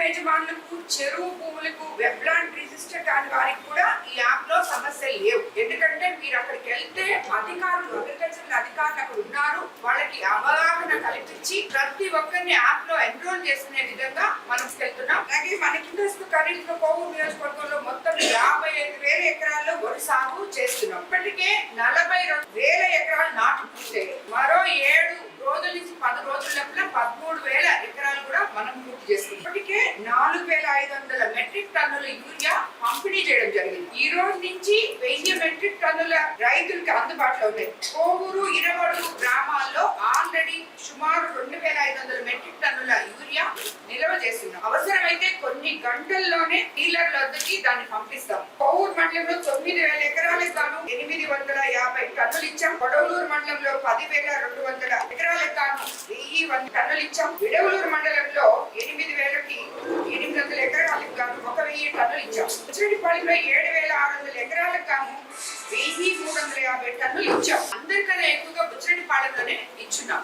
యజమానులకు, చెరువు భూములకు, వెబ్లాండ్ రిజిస్టర్ కాని వారికి కూడా ఈ యాప్ లో సమస్యలు లేవు. ఎందుకంటే మీరు అక్కడికి వెళ్తే అధికారులు, అగ్రికల్చర్ అధికారులు అక్కడ ఉన్నారు. వాళ్ళకి అవగాహన కల్పించి ప్రతి ఒక్కరిని యాప్ లో ఎన్రోల్ చేసుకునే విధంగా మనం వెళ్తున్నాం. అలాగే మనకి ఖరీదు కోవూరు నియోజకవర్గంలో మొత్తం 55,000 ఎకరాల్లో వరి సాగు చేస్తున్నాం. ఇప్పటికే 42,000 ఎకరాలు నాటు పూర్తయ్యాయి. మరో 7 రోజుల నుంచి 10 రోజుల లోపల 13,000 ఎకరాలు కూడా మనం పూర్తి చేస్తున్నాం. ఇప్పటికే 4,500 మెట్రిక్ టన్నుల యూరియా పంపిణీ చేయడం జరిగింది. ఈ రోజు నుంచి 1000 మెట్రిక్ టన్నుల రైతులకు అందుబాటులో ఉన్నాయి. కోవూరు, ఇరవడు గ్రామాల్లో ఆల్రెడీ సుమారు 2,500 మెట్రిక్ టన్నుల యూరియా నిల్వ చేస్తున్నాం. అవసరమైతే కొన్ని గంటల్లోనే డీలర్ల వద్దకి దాన్ని పంపిస్తాం. కోవూరు మండలంలో 9,000 ఎకరాలకు గాను 850 టన్నులు ఇచ్చాం. కొడవలూరు మండలంలో 10,200 ఎకరాలకు గాను 1,000 టన్నులు ఇచ్చాం. విడవలూరు మండలంలో 8,000కి 800 ఎకరాలకు గాను 1,000 టన్నులు ఇచ్చాం. ఉచ్చిరెడ్డిపాళెంలో 7,600 ఎకరాలకు గాను 1,350 టన్నులు ఇచ్చాం. అందరికన్నా ఎక్కువగా ఉచ్చిరెడ్డిపాళెంలోనే ఇచ్చున్నాం.